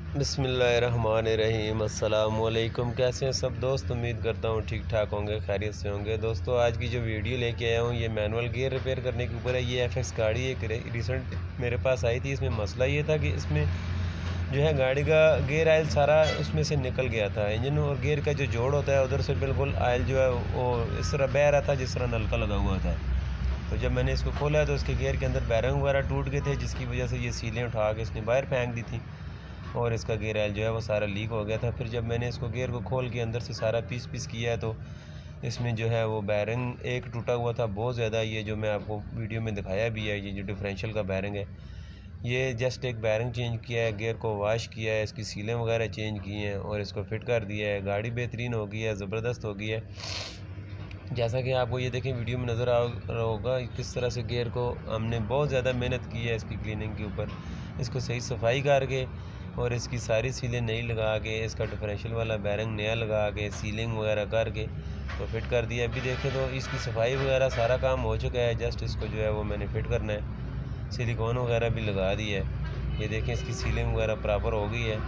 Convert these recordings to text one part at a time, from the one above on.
बिस्मिल्लाहिर्रहमानिर्रहीम। अस्सलामुअलैकुम। कैसे हैं सब दोस्त? उम्मीद करता हूँ ठीक ठाक होंगे, खैरियत से होंगे। दोस्तों, आज की जो वीडियो लेके आया हूँ ये मैनुअल गियर रिपेयर करने के ऊपर है। ये एफएक्स गाड़ी एक रिसेंट मेरे पास आई थी। इसमें मसला ये था कि इसमें जो है गाड़ी का गियर आयल सारा उसमें से निकल गया था। इंजन और गियर का जो जोड़ होता है उधर से बिल्कुल आयल जो है वो इस तरह बह रहा था जिस तरह नलका लगा हुआ था। तो जब मैंने इसको खोला तो उसके गियर के अंदर बैरिंग वगैरह टूट गए थे, जिसकी वजह से ये सीलें उठा के इसने बाहर फेंक दी थी और इसका गियर ऑयल जो है वो सारा लीक हो गया था। फिर जब मैंने इसको गियर को खोल के अंदर से सारा पीस किया है तो इसमें जो है वो बैरिंग एक टूटा हुआ था बहुत ज़्यादा। ये जो मैं आपको वीडियो में दिखाया भी है, ये जो डिफरेंशियल का बैरिंग है, ये जस्ट एक बैरिंग चेंज किया है, गियर को वॉश किया है, इसकी सीलें वगैरह चेंज की हैं और इसको फिट कर दिया है। गाड़ी बेहतरीन हो गई है, ज़बरदस्त हो गई है। जैसा कि आपको ये देखें वीडियो में नज़र आ रहा होगा किस तरह से गियर को हमने बहुत ज़्यादा मेहनत की है इसकी क्लीनिंग के ऊपर। इसको सही सफाई करके और इसकी सारी सीलें नई लगा के, इसका डिफरेंशियल वाला बैरिंग नया लगा के, सीलिंग वगैरह करके तो फिट कर दिया। अभी देखें तो इसकी सफाई वगैरह सारा काम हो चुका है। जस्ट इसको जो है वो मैंने फिट करना है। सिलिकॉन वगैरह भी लगा दी है। ये देखें इसकी सीलिंग वगैरह प्रॉपर हो गई है।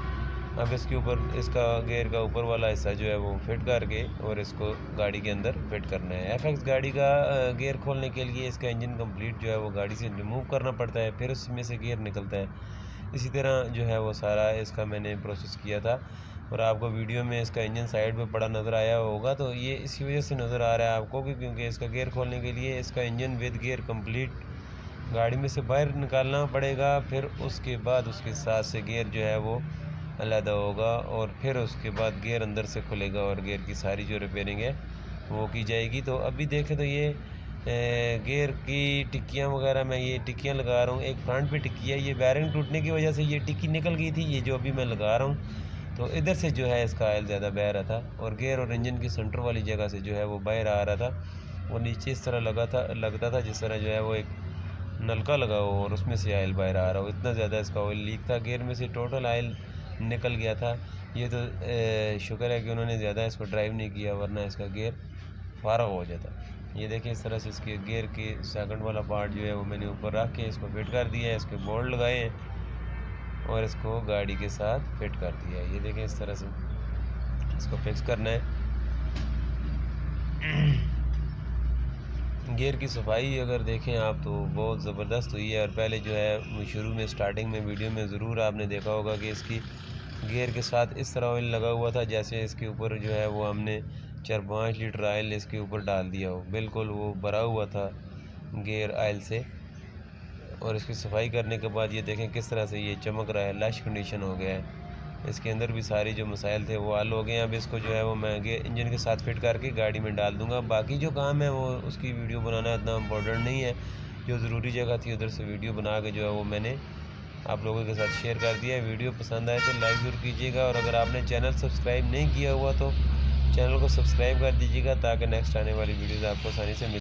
अब इसके ऊपर इसका गियर का ऊपर वाला हिस्सा जो है वो फिट करके और इसको गाड़ी के अंदर फिट करना है। एफएक्स गाड़ी का गियर खोलने के लिए इसका इंजन कंप्लीट जो है वो गाड़ी से रिमूव करना पड़ता है, फिर उसमें से गियर निकलता है। इसी तरह जो है वो सारा इसका मैंने प्रोसेस किया था और आपको वीडियो में इसका इंजन साइड पे पड़ा नज़र आया होगा। तो ये इसी वजह से नज़र आ रहा है आपको कि क्योंकि इसका गियर खोलने के लिए इसका इंजन विद गियर कंप्लीट गाड़ी में से बाहर निकालना पड़ेगा। फिर उसके बाद उसके साथ से गियर जो है वो अलहदा होगा और फिर उसके बाद गियर अंदर से खुलेगा और गियर की सारी जो रिपेयरिंग है वो की जाएगी। तो अभी देखें तो ये गियर की टिक्कियाँ वगैरह मैं ये टिक्कियाँ लगा रहा हूँ। एक फ्रंट पे टिक्की है, ये बैरिंग टूटने की वजह से ये टिक्की निकल गई थी, ये जो अभी मैं लगा रहा हूँ। तो इधर से जो है इसका ऑयल ज़्यादा बह रहा था और गियर और इंजन की सेंटर वाली जगह से जो है वो बाहर आ रहा था। वो नीचे इस तरह लगता था जिस तरह जो है वो एक नलका लगा हो और उसमें से ऑयल बाहर आ रहा हो। इतना ज़्यादा इसका ऑयल लीक था, गियर में से टोटल ऑयल निकल गया था। ये तो शुक्र है कि उन्होंने ज़्यादा इसको ड्राइव नहीं किया, वरना इसका गियर फारग हो जाता। ये देखिए इस तरह से इसके गियर के सेकंड वाला पार्ट जो है वो मैंने ऊपर रख के इसको फिट कर दिया है। इसके बोल्ट लगाए हैं और इसको गाड़ी के साथ फिट कर दिया है। ये देखें इस तरह से इसको फिक्स करना है। गियर की सफाई अगर देखें आप तो बहुत ज़बरदस्त हुई है। और पहले जो है शुरू में स्टार्टिंग में वीडियो में ज़रूर आपने देखा होगा कि इसकी गियर के साथ इस तरह ऑयल लगा हुआ था जैसे इसके ऊपर जो है वो हमने 4-5 लीटर ऑयल इसके ऊपर डाल दिया हो। बिल्कुल वो भरा हुआ था गियर ऑयल से। और इसकी सफाई करने के बाद ये देखें किस तरह से ये चमक रहा है, लश कंडीशन हो गया है। इसके अंदर भी सारी जो मसाइल थे वो हल हो गए हैं। अब इसको जो है वो मैं इंजन के साथ फिट करके गाड़ी में डाल दूंगा। बाकी जो काम है वो उसकी वीडियो बनाना इतना इम्पोर्टेंट नहीं है। जो ज़रूरी जगह थी उधर से वीडियो बना के जो है वो मैंने आप लोगों के साथ शेयर कर दिया है। वीडियो पसंद आए तो लाइक ज़रूर कीजिएगा और अगर आपने चैनल सब्सक्राइब नहीं किया हुआ तो चैनल को सब्सक्राइब कर दीजिएगा ताकि नेक्स्ट आने वाली वीडियोज़ आपको आसानी से मिल